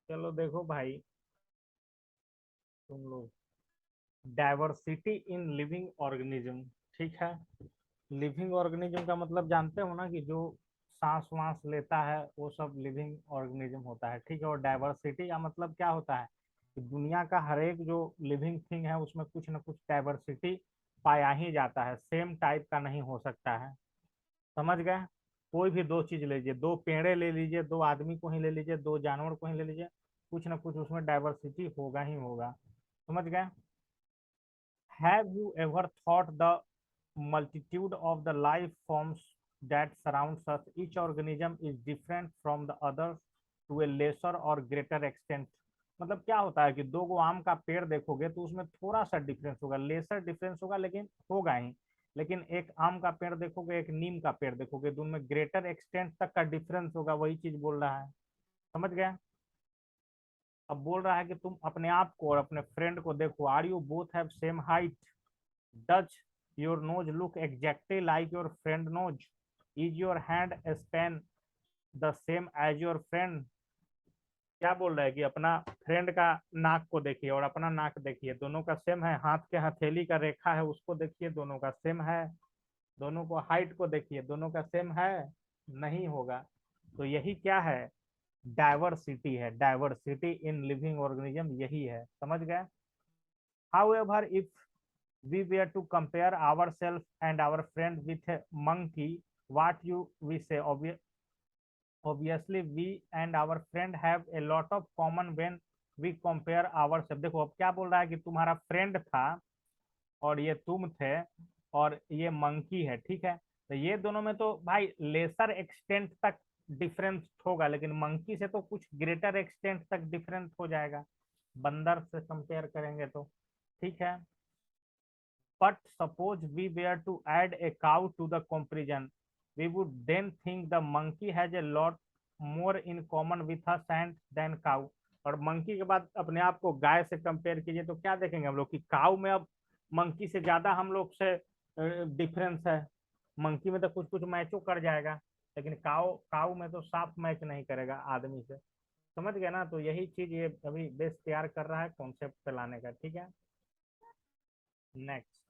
चलो देखो भाई, तुम लोग, डाइवर्सिटी इन लिविंग ऑर्गेनिज्म, ठीक है। लिविंग ऑर्गेनिज्म का मतलब जानते हो ना, कि जो सांस वांस लेता है वो सब लिविंग ऑर्गेनिज्म होता है, ठीक है। और डाइवर्सिटी का मतलब क्या होता है, कि दुनिया का हर एक जो लिविंग थिंग है उसमें कुछ ना कुछ डाइवर्सिटी पाया ही जाता है, सेम टाइप का नहीं हो सकता है। समझ गए। कोई भी दो चीज ले लीजिए, दो पेड़े ले लीजिए, दो आदमी को ही ले लीजिए, दो जानवर को ही ले लीजिए, कुछ ना कुछ उसमें डाइवर्सिटी होगा ही होगा। समझ गए। Have you ever thought the multitude of the life forms that surrounds us? Each organism is different from the others to a lesser or greater extent. मतलब क्या होता है कि दो गो आम का पेड़ देखोगे तो उसमें थोड़ा सा डिफरेंस होगा, लेसर डिफरेंस होगा, लेकिन होगा ही। लेकिन एक आम का पेड़ देखोगे, एक नीम का पेड़ देखोगे, दोनों में ग्रेटर एक्सटेंट तक का डिफरेंस होगा, वही चीज बोल रहा है। समझ गए। अब बोल रहा है कि तुम अपने आप को और अपने फ्रेंड को देखो, are you both have same height? Does your nose look exactly like your friend nose? Is your hand span the same as your friend? क्या बोल रहा है कि अपना फ्रेंड का नाक को देखिए और अपना नाक देखिए, दोनों का सेम है। हाथ के हथेली का रेखा है उसको देखिए, दोनों का सेम है। दोनों को हाइट को देखिए, दोनों का सेम है, नहीं होगा। तो यही क्या है, डाइवर्सिटी है। डाइवर्सिटी इन लिविंग ऑर्गेनिज्म यही है। समझ गए। However, if we were to compare ourselves and our friend with a monkey, what you we say? Obviously, we and our friend have a lot of common when we compare ourselves. देखो अब क्या बोल रहा है कि तुम्हारा friend था और ये तुम थे और ये मंकी है, ठीक है। तो ये दोनों में तो भाई लेसर एक्सटेंट तक डिफरेंस होगा, लेकिन मंकी से तो कुछ ग्रेटर एक्सटेंट तक डिफरेंस हो जाएगा, बंदर से कंपेयर करेंगे तो। ठीक है। But suppose we were to add a cow to the comparison, we would then think the monkey has a lot more in common with us and than cow. और मंकी के बाद अपने आप को गाय से कंपेयर कीजिए तो क्या देखेंगे हम लोग, कि काऊ में अब मंकी से ज्यादा हम लोग से डिफरेंस है। मंकी में तो कुछ कुछ मैचो कर जाएगा, लेकिन काऊ काऊ में तो साफ मैच नहीं करेगा आदमी से। समझ गए ना। तो यही चीज ये अभी बेस तैयार कर रहा है कॉन्सेप्ट फैलाने का, ठीक है। नेक्स्ट।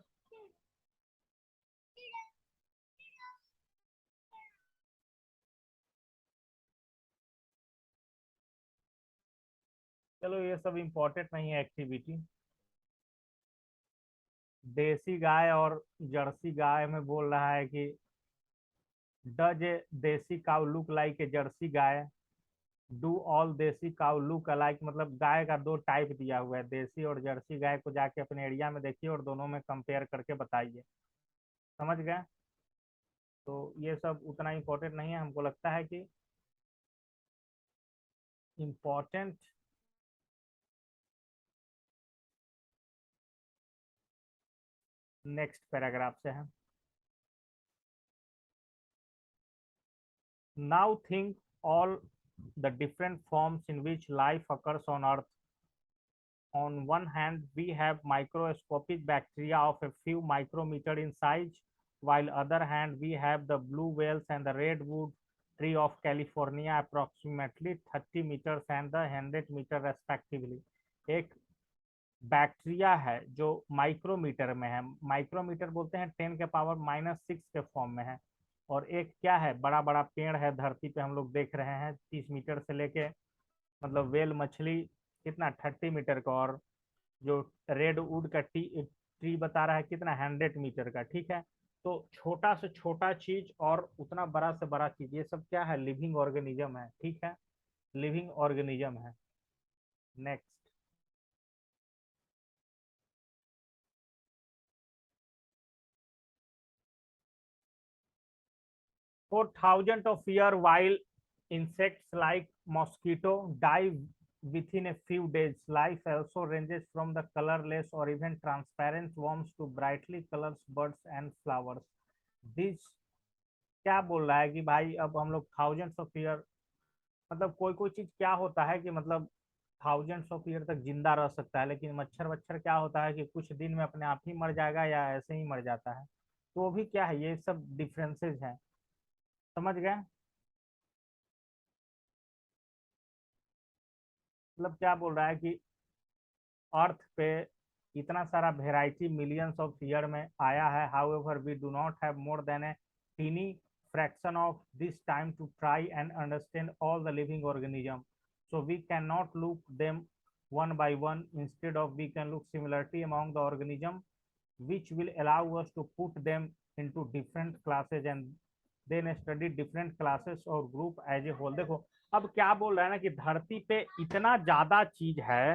चलो ये सब इम्पोर्टेंट नहीं है एक्टिविटी। देसी गाय और जर्सी गाय में बोल रहा है कि डज ए देसी cow look like a Jersey guy? Do all देसी काउ लुक अलाइक? मतलब गाय का दो टाइप दिया हुआ है, देसी और जर्सी गाय को जाके अपने एरिया में देखिए और दोनों में कंपेयर करके बताइए। समझ गए। तो ये सब उतना इम्पोर्टेंट नहीं है, हमको लगता है कि इम्पोर्टेंट नेक्स्ट पैराग्राफ से है। Now think all the different forms in which life occurs on earth. On one hand, we have microscopic bacteria of a few micrometer in size, while other hand we have the blue whales and the redwood tree of California, approximately 30 meters and the 100 meter respectively. एक bacteria है जो micrometer में है, micrometer बोलते हैं 10⁻⁻⁶ के form में है। और एक क्या है, बड़ा बड़ा पेड़ है धरती पे, हम लोग देख रहे हैं 30 मीटर से लेके, मतलब वेल मछली कितना 30 मीटर का, और जो रेड वुड का ट्री बता रहा है कितना 100 मीटर का, ठीक है। तो छोटा से छोटा चीज और उतना बड़ा से बड़ा चीज, ये सब क्या है, लिविंग ऑर्गेनिज्म है, ठीक है। लिविंग ऑर्गेनिज्म है। Next. For thousands of years, while insects like mosquito die within a few days, life also ranges from the colorless or even transparent worms to brightly colored birds and flowers. This क्या बोल रहा है कि भाई अब हम लोग thousands of year, मतलब कोई कोई चीज क्या होता है कि मतलब थाउजेंड्स ऑफ ईयर तक जिंदा रह सकता है, लेकिन मच्छर वच्छर क्या होता है कि कुछ दिन में अपने आप ही मर जाएगा या ऐसे ही मर जाता है। तो वो भी क्या है, ये सब डिफरेंसेस हैं। समझ गए। मतलब क्या बोल रहा है कि अर्थ पे इतना सारा वेराइटी मिलियंस ऑफ ईयर में आया है, however we do not have more than a tiny fraction of this time to try and understand all the living organism, so we cannot look them one by one. Instead of we can look similarity among the organism, which will allow us to put them into different classes and then study different classes or group as a whole. देखो अब क्या बोल रहा है ना कि धरती पे इतना ज्यादा चीज है,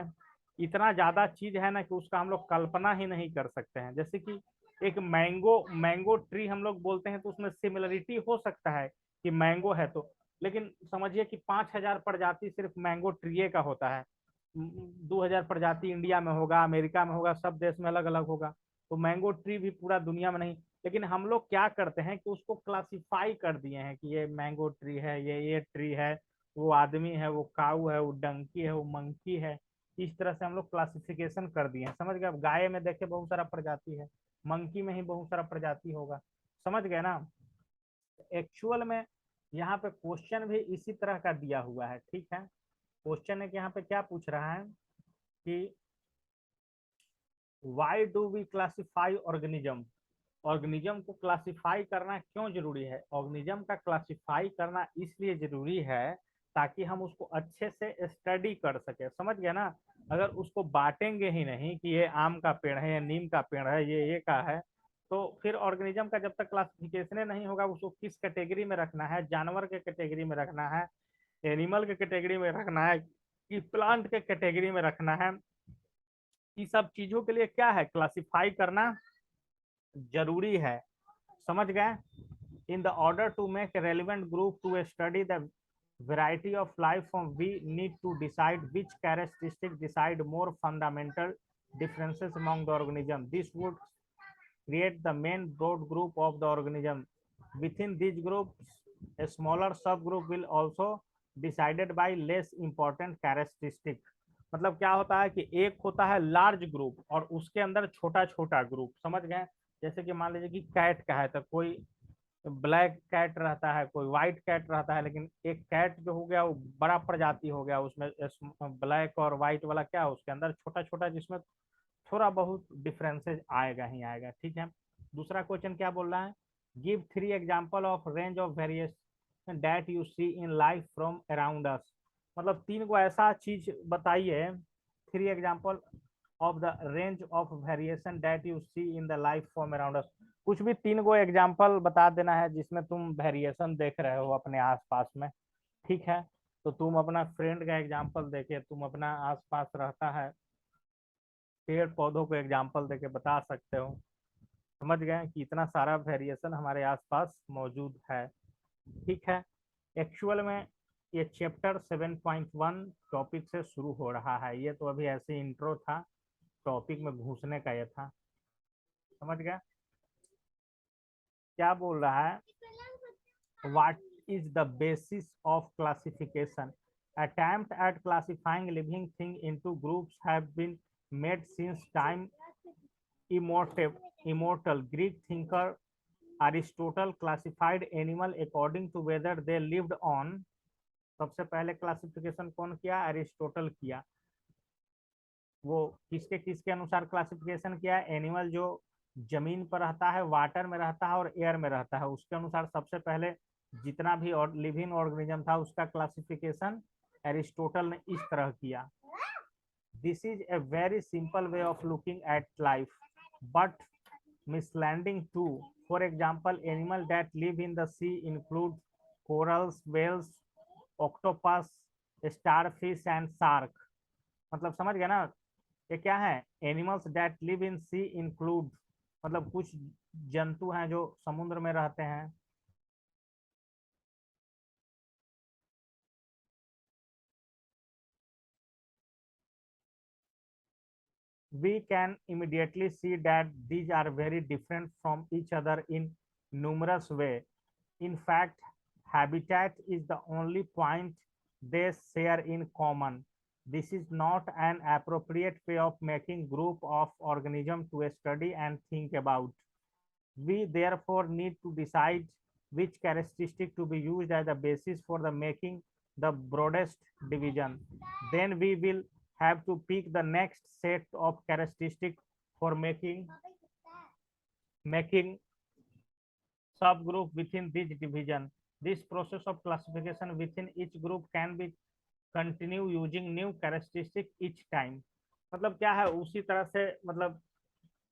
इतना ज्यादा चीज है ना कि उसका हम लोग कल्पना ही नहीं कर सकते हैं। जैसे कि एक मैंगो मैंगो ट्री हम लोग बोलते हैं तो उसमें सिमिलरिटी हो सकता है कि मैंगो है तो, लेकिन समझिए कि 5,000 प्रजाति सिर्फ मैंगो ट्री का होता है, 2,000 प्रजाति इंडिया में होगा, अमेरिका में होगा, सब देश में अलग अलग होगा। तो मैंगो ट्री भी पूरा दुनिया में नहीं, लेकिन हम लोग क्या करते हैं कि उसको क्लासिफाई कर दिए हैं कि ये मैंगो ट्री है, ये ट्री है, वो आदमी है, वो काऊ है, वो डंकी है, वो मंकी है। इस तरह से हम लोग क्लासिफिकेशन कर दिए हैं, समझ गए। अब गाय में देखे बहुत सारा प्रजाति है, मंकी में ही बहुत सारा प्रजाति होगा, समझ गए ना। एक्चुअल में यहाँ पे क्वेश्चन भी इसी तरह का दिया हुआ है, ठीक है। क्वेश्चन है कि यहाँ पे क्या पूछ रहा है कि why do we classify organism, organism को क्लासिफाई करना क्यों जरूरी है। ऑर्गेनिज्म का क्लासिफाई करना इसलिए जरूरी है ताकि हम उसको अच्छे से स्टडी कर सके, समझ गए ना। अगर उसको बांटेंगे ही नहीं कि ये आम का पेड़ है, ये नीम का पेड़ है, ये का है, तो फिर ऑर्गेनिज्म का जब तक क्लासिफिकेशन नहीं होगा, उसको किस कैटेगरी में रखना है, जानवर के कैटेगरी में रखना है, एनिमल के कैटेगरी में रखना है, कि प्लांट के कैटेगरी में रखना है, ये सब चीजों के लिए क्या है, क्लासिफाई करना जरूरी है, समझ गए। in the order to make a relevant group to study the variety of life form, we need to decide which characteristics decide more fundamental differences among the organism. This would create the main broad group of the organism. Within these groups, a smaller subgroup will also decided by less important characteristic. मतलब क्या होता है कि एक होता है large group और उसके अंदर छोटा छोटा ग्रुप, समझ गए। जैसे कि मान लीजिए कि कैट का है तो कोई ब्लैक कैट रहता है, कोई व्हाइट कैट रहता है, लेकिन एक कैट जो हो गया वो बड़ा प्रजाति हो गया, उसमें ब्लैक और व्हाइट वाला क्या है उसके अंदर छोटा छोटा, जिसमें थोड़ा बहुत डिफरेंसेस आएगा ही आएगा, ठीक है। दूसरा क्वेश्चन क्या बोल रहा है, give 3 example of range of variation that you see in life from around us. मतलब 3 को ऐसा चीज बताइए, 3 example of the range of variation that you see in the life from around us. कुछ भी 3 को एग्जांपल बता देना है जिसमें तुम वेरिएशन देख रहे हो अपने आसपास में, ठीक है। तो तुम अपना फ्रेंड का एग्जांपल देके, तुम अपना आसपास रहता है पेड़ पौधों को एग्जाम्पल देके बता सकते हो, समझ गए कि इतना सारा वेरिएशन हमारे आसपास मौजूद है, ठीक है। एक्चुअल में ये चैप्टर 7.1 टॉपिक से शुरू हो रहा है, ये तो अभी ऐसे इंट्रो था, टॉपिक में घुसने का ये था, समझ गए। क्या बोल रहा है, what is the basis of classification, attempt at classifying living thing into groups have been made since time immortal. Greek thinker Aristotle classified animal according to whether they lived on. सबसे पहले क्लासिफिकेशन कौन किया, Aristotle किया। वो किसके किसके अनुसार classification किया, एनिमल जो जमीन पर रहता है, वाटर में रहता है और एयर में रहता है, उसके अनुसार सबसे पहले जितना भी और लिविंग ऑर्गेनिज्म था उसका क्लासिफिकेशन एरिस्टोटल ने इस तरह किया। This is a very simple way of looking at life, but misleading too. For example, animals that live in the sea include corals, whales, octopus, starfish and shark. मतलब समझ गया ना, ये क्या है, animals that live in sea include, मतलब कुछ जंतु हैं जो समुद्र में रहते हैं। We can immediately see that these are very different from each other in numerous ways. In fact, habitat is the only point they share in common. This is not an appropriate way of making group of organisms to study and think about. We therefore need to decide which characteristic to be used as the basis for the making the broadest division. Then we will have to pick the next set of characteristics for making subgroup within this division. This process of classification within each group can be continue using new characteristic each time. मतलब क्या है, उसी तरह से मतलब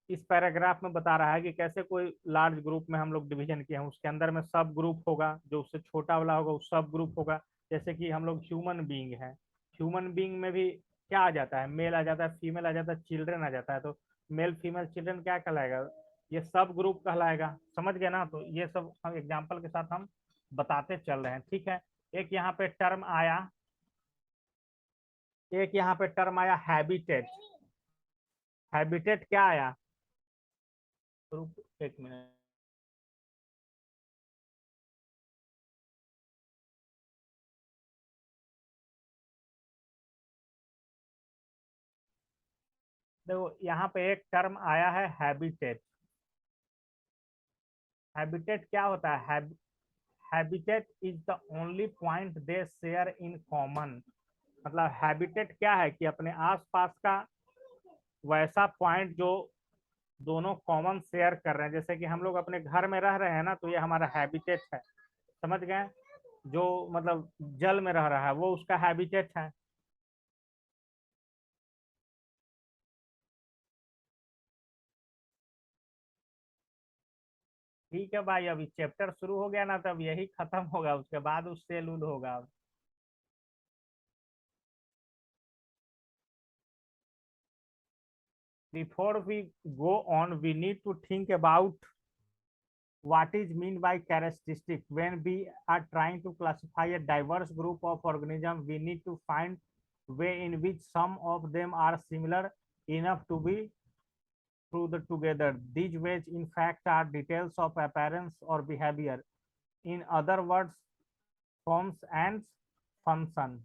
इस paragraph में बता रहा है कि कैसे कोई लार्ज ग्रुप में हम लोग डिवीजन किए हैं, उसके अंदर में सब ग्रुप होगा, जो उससे छोटा वाला होगा वो सब ग्रुप होगा। जैसे कि हम लोग ह्यूमन बीइंग है, ह्यूमन बीइंग में भी क्या आ जाता है, मेल आ जाता है, फीमेल आ जाता है, चिल्ड्रन आ जाता है। तो मेल फीमेल चिल्ड्रन क्या कहलाएगा, ये सब ग्रुप कहलाएगा। समझ गए ना? तो ये सब हम एग्जाम्पल के साथ हम बताते चल रहे हैं, ठीक है। एक यहाँ पे टर्म आया, एक यहाँ पे टर्म आया हैबिटेट। हैबिटेट क्या आया, रुक एक मिनट, देखो यहाँ पे एक टर्म आया है हैबिटेट। हैबिटेट क्या होता है, habitat is the only point they share in common. मतलब हैबिटेट क्या है कि अपने आसपास का वैसा पॉइंट जो दोनों कॉमन शेयर कर रहे हैं। जैसे कि हम लोग अपने घर में रह रहे हैं ना, तो ये हमारा हैबिटेट है। समझ गए? जो मतलब जल में रह रहा है वो उसका हैबिटेट है। ठीक है भाई, अभी चैप्टर शुरू हो गया ना, तब यही खत्म होगा, उसके बाद उससे लूल होगा। Before we go on, we need to think about what is mean by characteristic. When we are trying to classify a diverse group of organisms, we need to find way in which some of them are similar enough to be through the together. These ways, in fact, are details of appearance or behavior. In other words, forms and function.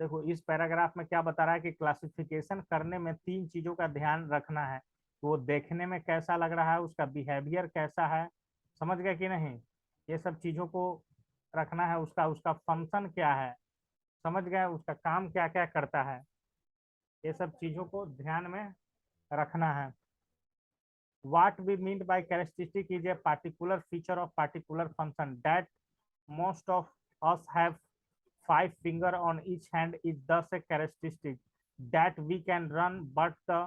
देखो इस paragraph में क्या बता रहा है कि classification करने में तीन चीजों का ध्यान रखना है। वो देखने में कैसा लग रहा है, उसका बिहेवियर कैसा है, समझ गए कि नहीं, ये सब चीजों को रखना है। उसका उसका फंक्शन क्या है, समझ गए, उसका काम क्या क्या करता है, ये सब चीजों को ध्यान में रखना है। What we mean by characteristic is a particular feature of particular function that most of us have 5 fingers on each hand is thus a characteristic that we can run but the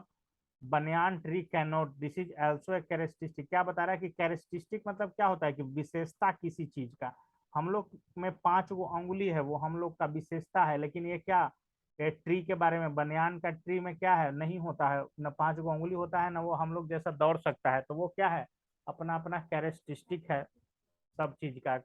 banyan tree cannot. This is also a characteristic. क्या बता रहा है कि characteristic मतलब क्या होता है कि विशेषता किसी चीज का। हम लोग में 5 अंगुली है, वो हम लोग का विशेषता है, लेकिन ये क्या, ट्री के बारे में, बनियान का ट्री में क्या है, नहीं होता है, न 5 अंगुली होता है, ना वो हम लोग जैसा दौड़ सकता है। तो वो क्या है, अपना अपना कैरेक्टरिस्टिक है सब चीज का।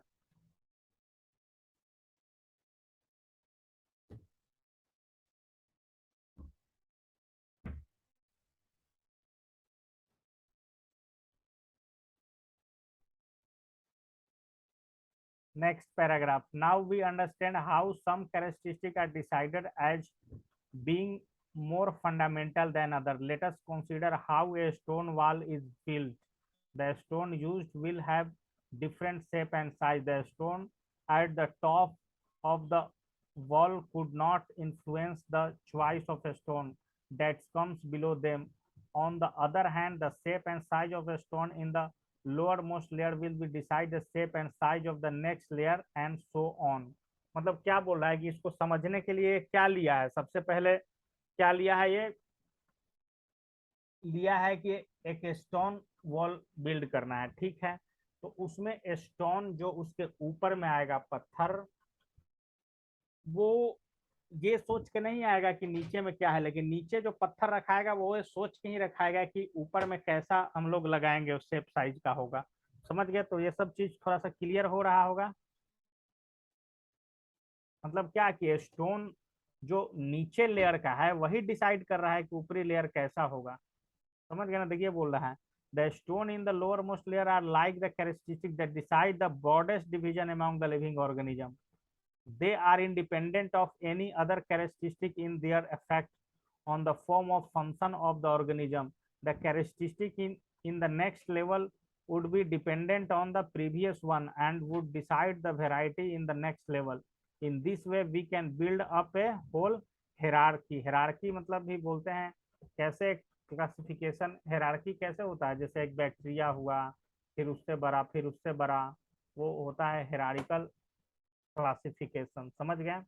Next paragraph. Now we understand how some characteristics are decided as being more fundamental than others. Let us consider how a stone wall is built. The stone used will have different shape and size. The stone at the top of the wall could not influence the choice of a stone that comes below them. On the other hand, the shape and size of a stone in the lowermost layer will be decide the shape and size of the next layer and so on. मतलब क्या बोल रहा है कि इसको समझने के लिए क्या लिया है, सबसे पहले क्या लिया है, ये लिया है कि एक स्टोन वॉल बिल्ड करना है, ठीक है। तो उसमें स्टोन जो उसके ऊपर में आएगा पत्थर, वो ये सोच के नहीं आएगा कि नीचे में क्या है, लेकिन नीचे जो पत्थर रखाएगा वो ये सोच के ही रखाएगा कि ऊपर में कैसा हम लोग लगाएंगे, उस शेप साइज का होगा। समझ गए? तो ये सब चीज थोड़ा सा क्लियर हो रहा होगा। मतलब क्या कि स्टोन जो नीचे लेयर का है वही डिसाइड कर रहा है कि ऊपरी लेयर कैसा होगा। समझ गए ना? देखिए बोल रहा है, the stone in the lower most layer are like the characteristic that decide the broadest division among the living organism. They are independent of any other characteristic in their effect on the form of function of the organism. The characteristic in the next level would be dependent on the previous one and would decide the variety in the next level. In this way we can build up a whole hierarchy. hierarchy मतलब भी बोलते हैं कैसे classification, hierarchy कैसे होता है, जैसे एक बैक्टीरिया हुआ, फिर उससे बड़ा, फिर उससे बड़ा, वो होता है hierarchical क्लासिफिकेशन। समझ गए?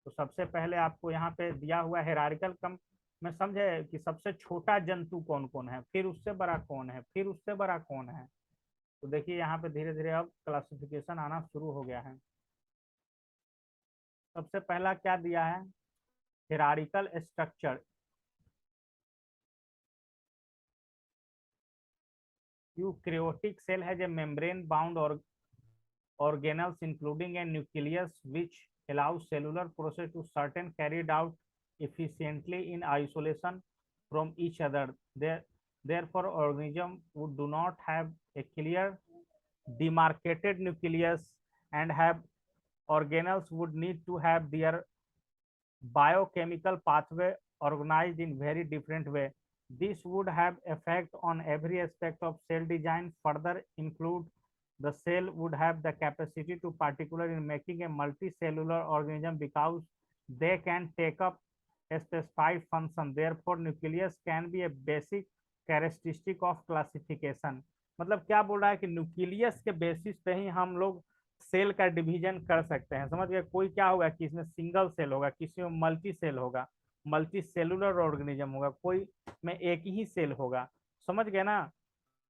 तो सबसे पहले आपको यहाँ पे दिया हुआ हेरारिकल कम में समझे कि सबसे छोटा जंतु कौन कौन है, फिर उससे बड़ा कौन है, फिर उससे बड़ा कौन है। तो देखिए यहाँ पे धीरे धीरे अब क्लासिफिकेशन आना शुरू हो गया है। सबसे पहला क्या दिया है, हेरारिकल स्ट्रक्चर। यूकैरियोटिक सेल है जो मेम्ब्रेन बाउंड और organelles including a nucleus which allows cellular process to certain carried out efficiently in isolation from each other. Therefore, organisms do not have a clear demarcated nucleus and have organelles would need to have their biochemical pathway organized in very different way. This would have effect on every aspect of cell design. Further include the cell would have the capacity to particular in making a multicellular organism because they can take up a specified function. Therefore, nucleus can be a basic characteristic of classification. मतलब क्या बोल रहा है कि nucleus के basis पे ही हम लोग सेल का डिवीजन कर सकते हैं। समझ गए? कोई क्या होगा कि इसमें सिंगल सेल होगा, किसी में मल्टी सेल होगा, मल्टी सेलुलर ऑर्गेनिज्म होगा, कोई में एक ही सेल होगा। समझ गए ना?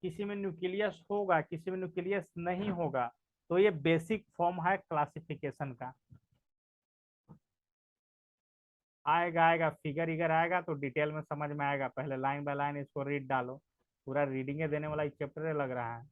किसी में न्यूक्लियस होगा, किसी में न्यूक्लियस नहीं होगा। तो ये बेसिक फॉर्म है क्लासिफिकेशन का। आएगा आएगा फिगर इगर आएगा तो डिटेल में समझ में आएगा। पहले लाइन बाय लाइन इसको रीड डालो, पूरा रीडिंग देने वाला चैप्टर लग रहा है।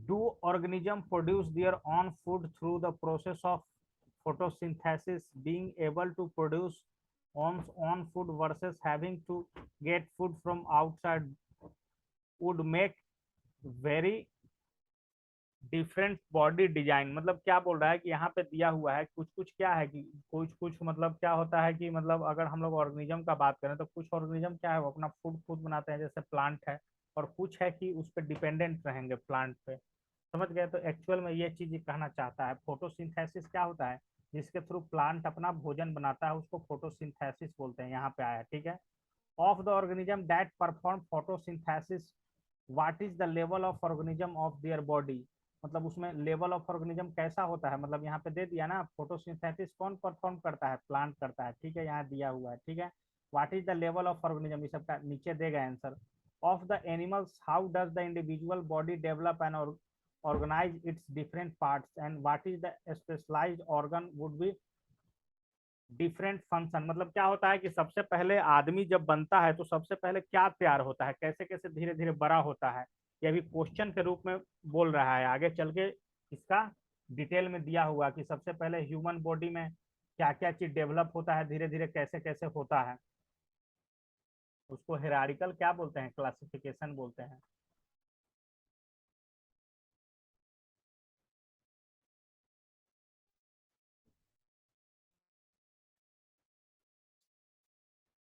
Do organisms produce their own food through the process of photosynthesis? Being able to produce one's own food versus having to get food from outside would make very different body design. मतलब क्या बोल रहा है कि यहाँ पे दिया हुआ है कुछ कुछ क्या है कि कुछ कुछ मतलब क्या होता है कि मतलब अगर हम लोग ऑर्गेनिज्म का बात करें तो कुछ ऑर्गेनिज्म क्या है वो अपना फूड खुद बनाते हैं, जैसे प्लांट है, और कुछ है कि उस पर डिपेंडेंट रहेंगे प्लांट पे। समझ गए? तो एक्चुअल में ये चीज कहना चाहता है। फोटोसिंथेसिस क्या होता है, जिसके थ्रू प्लांट अपना भोजन बनाता है उसको फोटोसिंथेसिस बोलते हैं। यहाँ पे आया, ठीक है। Of the organism that perform photosynthesis, what is the level of organism of their body. मतलब उसमें लेवल ऑफ ऑर्गेनिज्म कैसा होता है, मतलब यहाँ पे दे दिया ना, फोटोसिंथेसिस कौन परफॉर्म करता है, प्लांट करता है, ठीक है, यहाँ दिया हुआ है, ठीक है। What is the level of organism, ये सबका नीचे देगा answer. Of the animals, how does the individual body develop and organize its different parts and what is the specialized organ would be different function. मतलब क्या होता है कि सबसे पहले आदमी जब बनता है तो सबसे पहले क्या तैयार होता है, कैसे कैसे धीरे धीरे बड़ा होता है, ये अभी क्वेश्चन के रूप में बोल रहा है। आगे चल के इसका डिटेल में दिया हुआ कि सबसे पहले ह्यूमन बॉडी में क्या क्या चीज डेवलप होता है, धीरे धीरे कैसे कैसे होता है, उसको हिरारिकल क्या बोलते हैं, क्लासिफिकेशन बोलते हैं।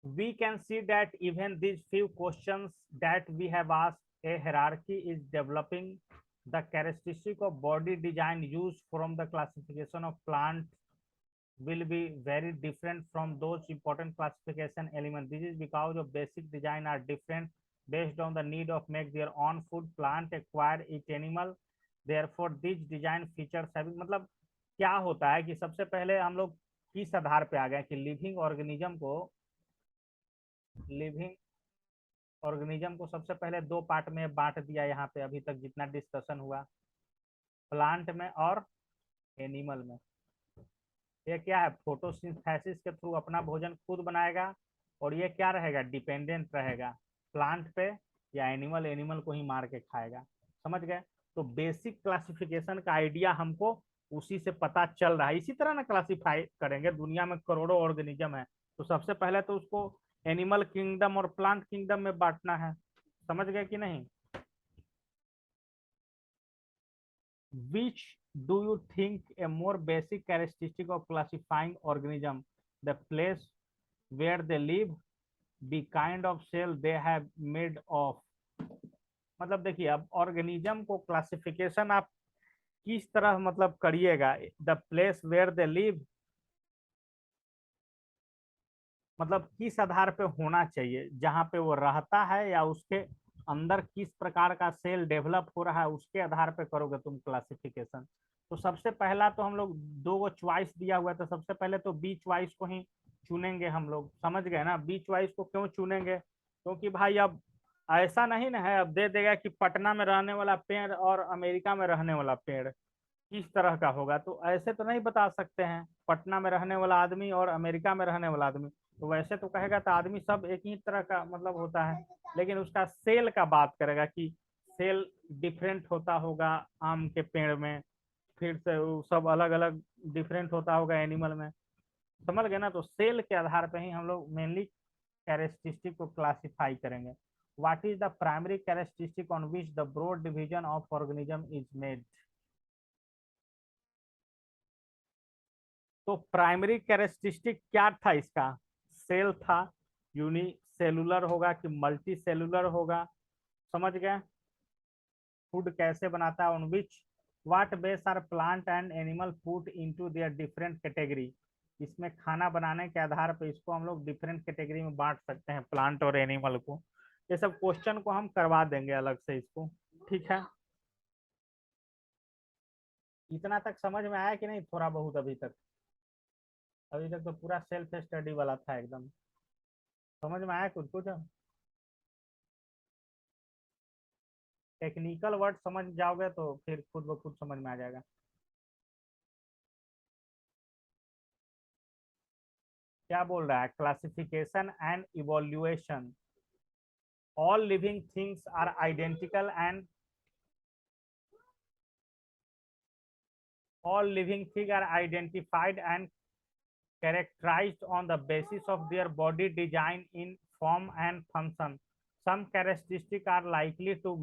We can see that even these few questions that we have asked, a hierarchy is developing. The characteristic of body design used from the classification of plant will be very different from those important classification elements. This is because of basic design are different based on the need of make their own food, plant acquire each animal. Therefore, these design features having, मतलब क्या होता है कि सबसे पहले हम लोग किस आधार पे आ गए कि लिविंग ऑर्गेनिज्म को सबसे पहले दो पार्ट में बांट दिया यहाँ पे अभी तक जितना डिस्कशन हुआ, प्लांट में और एनिमल में। ये क्या है, फोटोसिंथेसिस के थ्रू अपना भोजन खुद बनाएगा, और ये क्या रहेगा, डिपेंडेंट रहेगा प्लांट पे या एनिमल, एनिमल को ही मार के खाएगा। समझ गए? तो बेसिक क्लासिफिकेशन का आइडिया हमको उसी से पता चल रहा है। इसी तरह ना क्लासिफाई करेंगे, दुनिया में करोड़ों ऑर्गेनिज्म है, तो सबसे पहले तो उसको एनिमल किंगडम और प्लांट किंगडम में बांटना है। समझ गए कि नहीं? Which do you think a more basic characteristic of classifying organism? The place where they live, the kind of cell they have made of। मतलब देखिए, अब ऑर्गेनिज्म को क्लासिफिकेशन आप किस तरह मतलब करिएगा। The place where they live, मतलब किस आधार पे होना चाहिए, जहाँ पे वो रहता है, या उसके अंदर किस प्रकार का सेल डेवलप हो रहा है, उसके आधार पे करोगे तुम क्लासिफिकेशन। तो सबसे पहला तो हम लोग दो गो चॉइस दिया हुआ है, तो सबसे पहले तो बी चॉइस को ही चुनेंगे हम लोग। समझ गए ना? बी चॉइस को क्यों चुनेंगे? क्योंकि भाई अब ऐसा नहीं ना है, अब दे देगा कि पटना में रहने वाला पेड़ और अमेरिका में रहने वाला पेड़ किस तरह का होगा, तो ऐसे तो नहीं बता सकते हैं पटना में रहने वाला आदमी और अमेरिका में रहने वाला आदमी। तो वैसे तो कहेगा तो आदमी सब एक ही तरह का मतलब होता है, लेकिन उसका सेल का बात करेगा कि सेल डिफरेंट होता होगा आम के पेड़ में, फिर से वो सब अलग अलग डिफरेंट होता होगा एनिमल में। समझ गए ना? तो सेल के आधार पर ही हम लोग मेनली कैरेक्टरिस्टिक को क्लासिफाई करेंगे। What is the primary characteristic on which the broad division of organism is made? तो प्राइमरी कैरेक्टरिस्टिक क्या था इसका? सेल था। यूनिसेलुलर होगा कि मल्टी सेलुलर होगा? समझ गए? फूड कैसे बनता है, on which what base are plant and animal food into their different category. इसमें खाना बनाने के आधार पर इसको हम लोग डिफरेंट कैटेगरी में बांट सकते हैं, प्लांट और एनिमल को। ये सब क्वेश्चन को हम करवा देंगे अलग से इसको। ठीक है? इतना तक समझ में आया कि नहीं? थोड़ा बहुत अभी तक? अभी तक तो पूरा सेल्फ स्टडी वाला था एकदम। समझ में आया कुछ कुछ? टेक्निकल वर्ड समझ जाओगे तो फिर खुद ब खुद समझ में आ जाएगा। क्या बोल रहा है? Classification and evolution. All living things are identical and all living things are identified and characterized on the basis of their body design in form and function. Some characteristics are likely to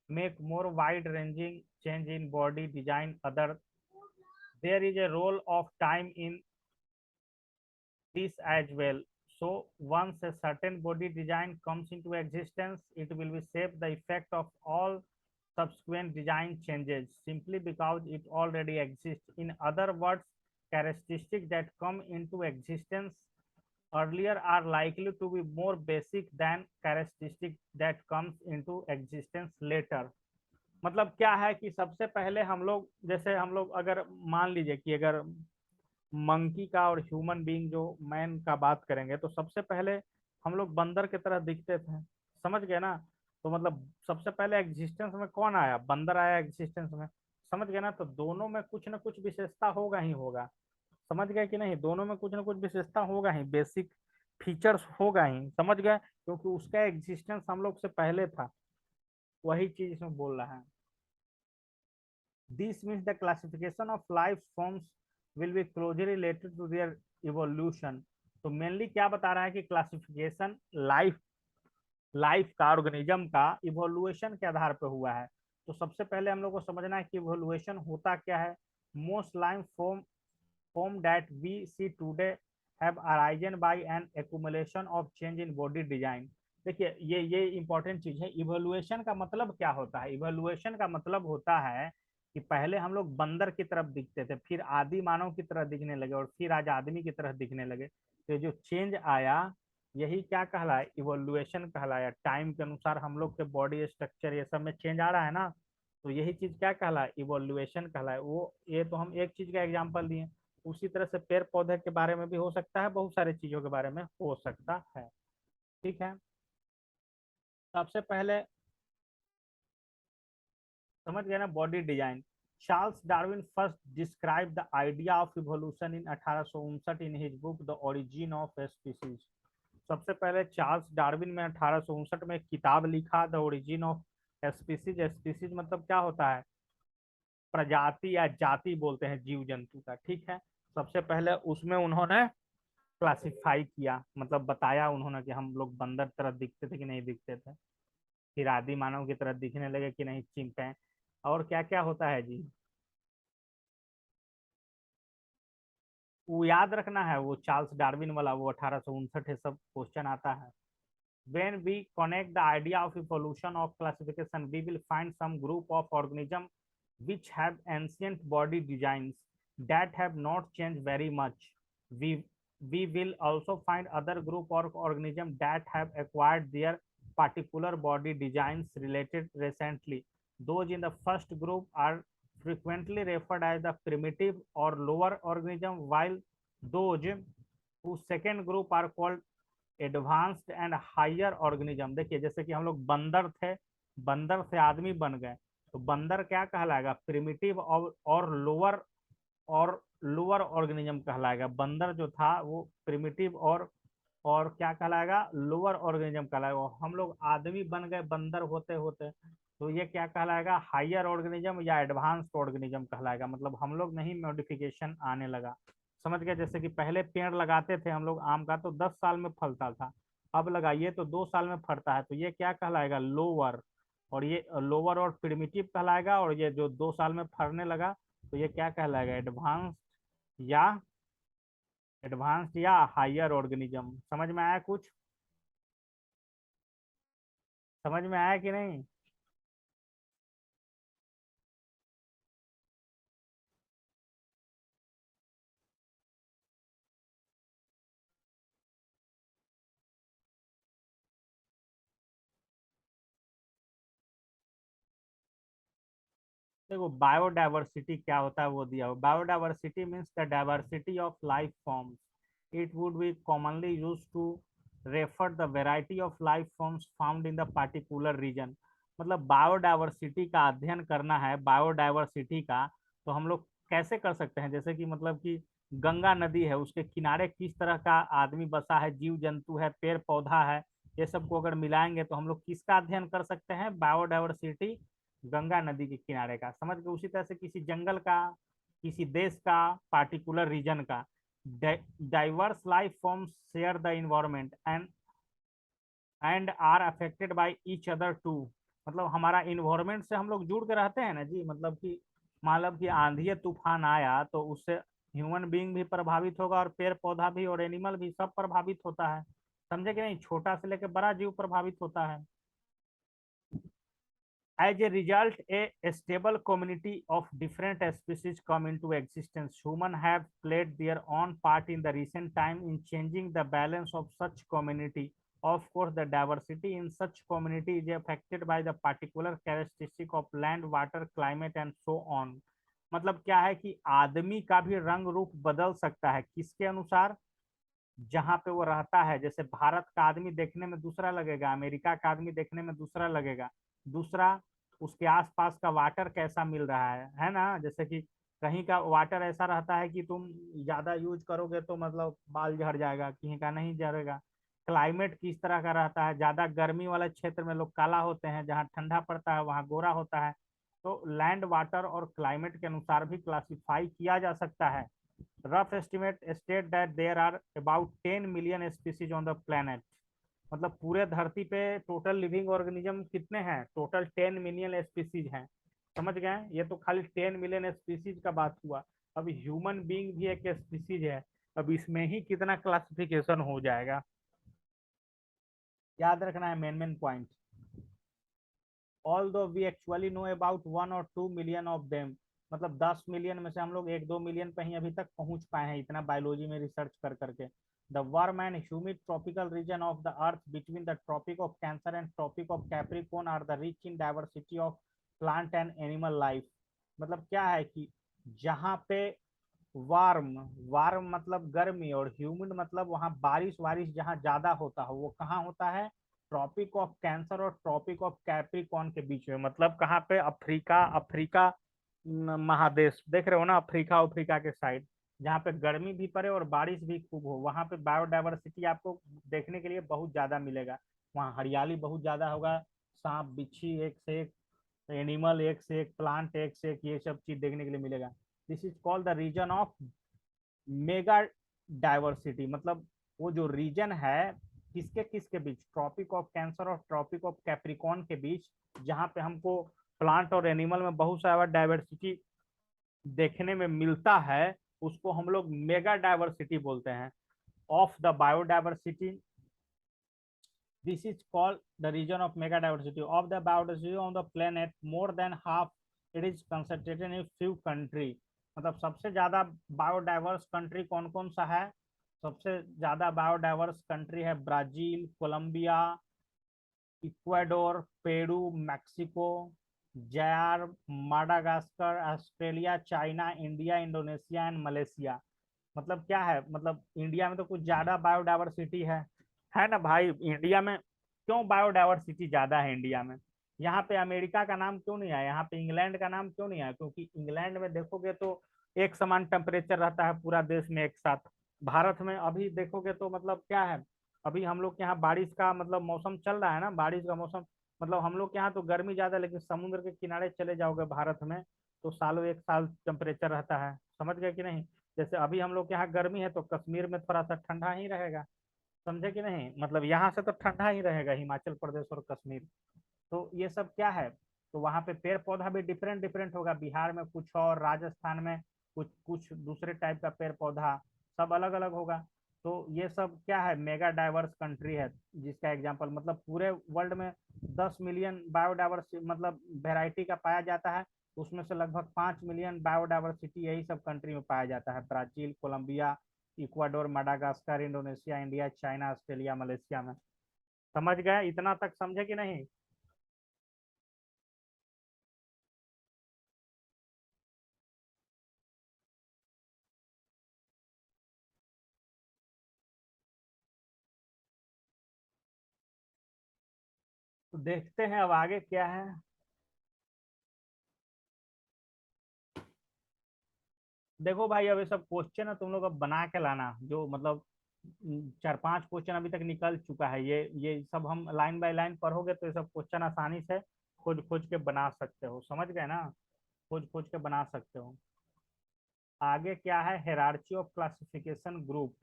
make more wide-ranging change in body design. Other, there is a role of time in this as well. So once a certain body design comes into existence, it will be shape the effect of all subsequent design changes simply because it already exists. In other words, characteristics that come into existence earlier are likely to be more basic than characteristics that comes into existence later। मतलब क्या है कि सबसे पहले हम लोग, जैसे हम लोग अगर मान लीजिए कि अगर मंकी का और ह्यूमन बीइंग जो मैन का बात करेंगे, तो सबसे पहले हम लोग बंदर की तरह दिखते थे। समझ गए ना? तो मतलब सबसे पहले एग्जिस्टेंस में कौन आया? बंदर आया एग्जिस्टेंस में। समझ गए ना? तो दोनों में कुछ ना कुछ विशेषता होगा ही होगा। समझ गए कि नहीं? दोनों में कुछ ना कुछ विशेषता होगा ही, बेसिक फीचर्स होगा ही। समझ गए? क्योंकि उसका एग्जिस्टेंस हम लोग से पहले था, वही चीज इसमें बोल रहा है। This means the classification of life forms will be closely related to their evolution। तो मेनली क्या बता रहा है कि क्लासिफिकेशन लाइफ लाइफ का, ऑर्गेनिज्म का इवोल्यूशन के आधार पर हुआ है। तो सबसे पहले हम लोग को समझना है कि इवोल्यूशन होता क्या है। Most life form that we see today have arisen by an accumulation of change in body design। देखिए, ये इंपॉर्टेंट चीज है। इवोल्यूशन का मतलब क्या होता है? इवोल्यूशन का मतलब होता है कि पहले हम लोग बंदर की तरफ दिखते थे, फिर आदि मानव की तरह दिखने लगे, और फिर आज आदमी की तरह दिखने लगे। तो जो चेंज आया, यही क्या कहलाया? इवोल्यूशन कहलाया। टाइम के अनुसार हम लोग के बॉडी स्ट्रक्चर ये सब में चेंज आ रहा है ना, तो यही चीज क्या कहलाया? इवोल्यूशन कहलाया। वो ये तो हम एक चीज का एग्जांपल दिए, उसी तरह से पेड़ पौधे के बारे में भी हो सकता है, बहुत सारी चीजों के बारे में हो सकता है। ठीक है? सबसे पहले समझ गए ना body design. Charles Darwin first describe the idea of evolution in 1859 in his book the origin of species. सबसे पहले चार्ल्स डार्विन में 1859 में एक किताब लिखा, the origin of species. Species मतलब क्या होता है? प्रजाति या जाति बोलते हैं जीव जंतु का, ठीक है। सबसे पहले उसमें उन्होंने क्लासिफाई किया, मतलब बताया उन्होंने कि हम लोग बंदर तरह दिखते थे कि नहीं दिखते थे, फिर आदि मानव की तरह दिखने लगे कि नहीं, चिंपैंजी, और क्या क्या होता है जी, वो याद रखना है, वो चार्ल्स डार्विन वाला, वो 1859 है, सब क्वेश्चन आता है। When we connect the idea of evolution of classification, we will find some group of organisms which have ancient body designs that have not changed very much. We we will also find other group of organisms that have acquired their particular body designs related recently. Those in the first group are frequently referred as the primitive or lower organism, while those whose second group are called advanced and higher organism. देखिए जैसे कि हम लोग बंदर थे, बंदर से आदमी बन गए, तो बंदर क्या कहलाएगा, प्रिमिटिव और लोअर ऑर्गेनिज्म कहलाएगा। बंदर जो था वो प्रिमिटिव और क्या कहलाएगा, लोअर ऑर्गेनिज्म कहलाएगा। हम लोग आदमी बन गए बंदर होते होते, तो ये क्या कहलाएगा, हायर ऑर्गेनिज्म या एडवांस्ड ऑर्गेनिज्म कहलाएगा। मतलब हम लोग नहीं, मॉडिफिकेशन आने लगा, समझ गए। जैसे कि पहले पेड़ लगाते थे हम लोग आम का, तो 10 साल में फलता था, अब लगाइए तो 2 साल में फलता है, तो ये क्या कहलाएगा, लोअर। और ये लोअर और प्रिमिटिव कहलाएगा, और ये जो 2 साल में फलने लगा तो ये क्या कहलाएगा, या एडवांस्ड या हायर ऑर्गेनिज्म। समझ में आया कुछ, समझ में आया कि नहीं। देखो बायोडाइवर्सिटी क्या होता है वो दिया हो। Biodiversity means the diversity of life forms, it would be commonly use to refer the variety of life forms found in the particular region. मतलब बायोडाइवर्सिटी का अध्ययन करना है, बायोडाइवर्सिटी का, तो हम लोग कैसे कर सकते हैं, जैसे कि मतलब कि गंगा नदी है, उसके किनारे किस तरह का आदमी बसा है, जीव जंतु है, पेड़ पौधा है, ये सबको अगर मिलाएंगे तो हम लोग किसका अध्ययन कर सकते हैं, बायोडाइवर्सिटी, गंगा नदी के किनारे का, समझ गए। उसी तरह से किसी जंगल का, किसी देश का, पार्टिकुलर रीजन का। Diverse life forms share the environment and are affected by each other too. मतलब हमारा इन्वायरमेंट से हम लोग जुड़ के रहते हैं ना जी, मतलब कि मतलब कि आंधी तूफान आया तो उससे ह्यूमन बीइंग भी प्रभावित होगा, और पेड़ पौधा भी, और एनिमल भी, सब प्रभावित होता है, समझे कि नहीं, छोटा से लेकर बड़ा जीव प्रभावित होता है। As a result, a stable community of different species come into existence. Humans have played their own part in the recent time in changing the balance of such community. Of course, the diversity in such community is affected by the particular characteristic of land, water, climate and so on. मतलब क्या है कि आदमी का भी रंग रूप बदल सकता है, किसके अनुसार, जहां पे वो रहता है। जैसे भारत का आदमी देखने में दूसरा लगेगा, अमेरिका का आदमी देखने में दूसरा लगेगा, दूसरा उसके आसपास का वाटर कैसा मिल रहा है ना। जैसे कि कहीं का वाटर ऐसा रहता है कि तुम ज्यादा यूज करोगे तो मतलब बाल झड़ जाएगा, कहीं का नहीं झड़ेगा। क्लाइमेट किस तरह का रहता है, ज्यादा गर्मी वाले क्षेत्र में लोग काला होते हैं, जहाँ ठंडा पड़ता है वहाँ गोरा होता है। तो लैंड, वाटर और क्लाइमेट के अनुसार भी क्लासिफाई किया जा सकता है। rough estimate state that there are about 10 million species on the planet। मतलब पूरे धरती पे टोटल लिविंग ऑर्गेनिज्म कितने हैं, टोटल 10 मिलियन स्पीसीज हैं, समझ गए। ये तो खाली 10 मिलियन स्पीसीज का बात हुआ। अब ह्यूमन बीइंग भी एक स्पीसीज है, अब इसमें ही कितना क्लासिफिकेशन हो जाएगा, याद रखना है main main point. although we actually know about 1 or 2 million of them। मतलब 10 मिलियन में से हम लोग 1-2 मिलियन पे ही अभी तक पहुंच पाए हैं, इतना बायोलॉजी में रिसर्च कर करके। The warm and humid tropical region of the earth between the Tropic of Cancer and Tropic of Capricorn are the rich in diversity of plant and animal life. मतलब क्या है कि जहाँ पे वार्म, वार्म मतलब गर्मी, और ह्यूमिड मतलब वहाँ बारिश वारिश जहाँ ज्यादा होता हो, वो कहाँ होता है, ट्रॉपिक ऑफ कैंसर और ट्रॉपिक ऑफ कैप्रिकॉर्न के बीच में। मतलब कहाँ पे, अफ्रीका, अफ्रीका महादेश देख रहे हो ना, अफ्रीका, अफ्रीका के साइड, जहाँ पे गर्मी भी पड़े और बारिश भी खूब हो, वहाँ पे बायोडाइवर्सिटी आपको देखने के लिए बहुत ज्यादा मिलेगा। वहाँ हरियाली बहुत ज्यादा होगा, सांप बिच्छी एक से एक एनिमल एक से एक, प्लांट एक से एक, ये सब चीज देखने के लिए मिलेगा। This is called the region of mega diversity. मतलब वो जो रीजन है किसके किसके बीच, ट्रॉपिक ऑफ कैंसर और ट्रॉपिक ऑफ कैप्रिकॉन के बीच, जहाँ पे हमको प्लांट और एनिमल में बहुत सारा डाइवर्सिटी देखने में मिलता है, उसको हम लोग मेगा डाइवर्सिटी बोलते हैं। Of the biodiversity, this is called the region of megadiversity of the biodiversity on the planet, more than half it is concentrated in few country। मतलब सबसे ज्यादा बायोडाइवर्स कंट्री कौन कौन सा है? सबसे ज्यादा बायोडाइवर्स कंट्री है Brazil, Colombia, Ecuador, Peru, Mexico, Zaire, Madagascar, Australia, China, India, Indonesia and Malaysia. मतलब क्या है, मतलब इंडिया में तो कुछ ज्यादा बायोडाइवर्सिटी है ना भाई। इंडिया में क्यों बायोडाइवर्सिटी ज्यादा है इंडिया में? यहाँ पे अमेरिका का नाम क्यों नहीं आया, यहाँ पे इंग्लैंड का नाम क्यों नहीं आया? क्योंकि इंग्लैंड में देखोगे तो एक समान टेम्परेचर रहता है पूरा देश में एक साथ। भारत में अभी देखोगे तो मतलब क्या है, अभी हम लोग के यहाँ बारिश का मतलब मौसम चल रहा है ना, बारिश का मौसम। मतलब हम लोग के यहाँ तो गर्मी ज्यादा है, लेकिन समुद्र के किनारे चले जाओगे भारत में तो सालों एक साल टेम्परेचर रहता है। समझ गए कि नहीं? जैसे अभी हम लोग के यहाँ गर्मी है तो कश्मीर में थोड़ा सा ठंडा ही रहेगा। समझे कि नहीं? मतलब यहाँ से तो ठंडा ही रहेगा, हिमाचल प्रदेश और कश्मीर। तो ये सब क्या है, तो वहाँ पे पेड़ पौधा भी डिफरेंट डिफरेंट होगा, बिहार में कुछ और, राजस्थान में कुछ कुछ दूसरे टाइप का पेड़ पौधा, सब अलग अलग होगा। तो ये सब क्या है, मेगा डाइवर्स कंट्री है। जिसका एग्जांपल मतलब पूरे वर्ल्ड में 10 मिलियन बायोडाइवर्स मतलब वेराइटी का पाया जाता है, उसमें से लगभग 5 मिलियन बायोडाइवर्सिटी यही सब कंट्री में पाया जाता है, Brazil, Colombia, Ecuador, Madagascar, Indonesia, India, China, Australia, Malaysia में। समझ गए? इतना तक समझे कि नहीं? तो देखते हैं अब आगे क्या है। देखो भाई, अब ये सब क्वेश्चन है तुम लोग अब बना के लाना, जो मतलब 4-5 क्वेश्चन अभी तक निकल चुका है, ये सब हम लाइन बाय लाइन पढ़ोगे तो ये सब क्वेश्चन आसानी से खोज खोज के बना सकते हो। समझ गए ना? खोज खोज के बना सकते हो। आगे क्या है, हेरार्ची ऑफ क्लासिफिकेशन ग्रुप।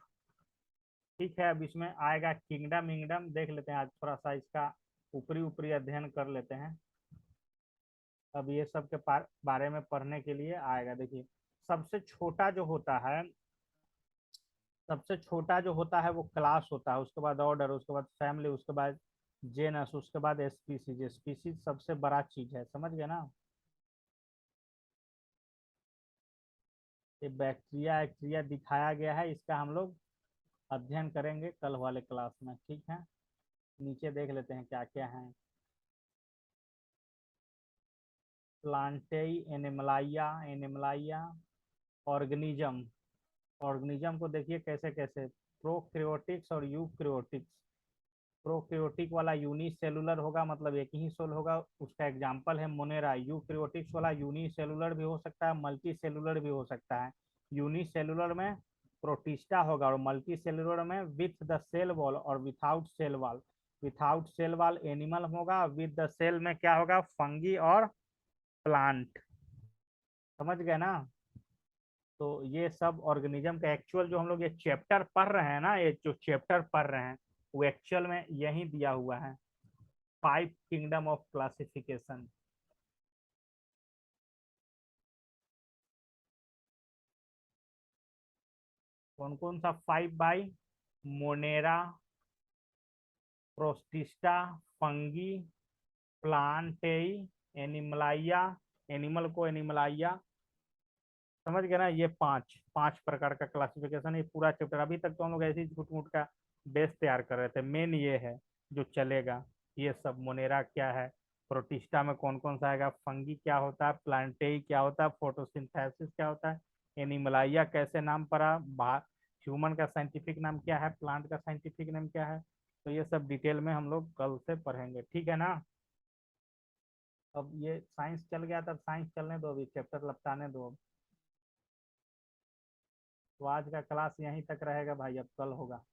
ठीक है, अब इसमें आएगा किंगडम विंगडम, देख लेते हैं आज थोड़ा सा इसका ऊपरी ऊपरी अध्ययन कर लेते हैं। अब ये सब के बारे में पढ़ने के लिए आएगा। देखिए, सबसे छोटा जो होता है, सबसे छोटा जो होता है वो क्लास होता है, उसके बाद ऑर्डर, उसके बाद फैमिली, उसके बाद जेनस, उसके बाद स्पीसीज। स्पीसीज सबसे बड़ा चीज है, समझ गए ना? ये बैक्टीरिया एक्टीरिया दिखाया गया है, इसका हम लोग अध्ययन करेंगे कल वाले क्लास में। ठीक है, नीचे देख लेते हैं क्या क्या है। प्लांटेई, एनिमलाइया, एनिमलाइया, ऑर्गेनिज्म। ऑर्गेनिज्म को देखिए कैसे कैसे, प्रोक्रियोटिक्स और यूक्रियोटिक्स। प्रोक्रियोटिक वाला यूनिसेलुलर होगा, मतलब एक ही सेल होगा, उसका एग्जांपल है मोनेरा। यूक्रियोटिक्स वाला यूनिसेलुलर भी हो सकता है, मल्टी सेलुलर भी हो सकता है। यूनिसेलुलर में प्रोटिस्टा होगा, और मल्टी सेलुलर में विथ द सेल वॉल और without cell wall. Without cell wall animal होगा, विद द सेल में क्या होगा, फंगी और प्लांट। समझ गए ना? तो ये सब ऑर्गेनिज्म का एक्चुअल जो हम लोग ये चैप्टर पढ़ रहे हैं ना, ये जो चैप्टर पढ़ रहे हैं वो एक्चुअल में यही दिया हुआ है, 5 किंगडम ऑफ क्लासिफिकेशन। कौन कौन सा 5 बाई? मोनेरा, प्रोस्टिस्टा, फंगी, प्लांटेई, एनिमलाइया, एनिमल को एनिमलाइया। समझ गए ना? ये पांच पांच प्रकार का क्लासिफिकेशन, ये पूरा चैप्टर अभी तक तो हम लोग ऐसे ही झूठ मूठ का बेस तैयार कर रहे थे, मेन ये है जो चलेगा। ये सब मोनेरा क्या है, प्रोटिस्टा में कौन कौन सा आएगा, फंगी क्या होता है, प्लांटेई क्या होता है, फोटोसिंथेसिस क्या होता है, एनिमलाइया कैसे नाम पड़ा, ह्यूमन का साइंटिफिक नाम क्या है, प्लांट का साइंटिफिक नाम क्या है। तो ये सब डिटेल में हम लोग कल से पढ़ेंगे, ठीक है ना? अब ये साइंस चल गया, तब साइंस चलने दो, अभी चैप्टर लपटाने दो। तो आज का क्लास यहीं तक रहेगा भाई, अब कल होगा।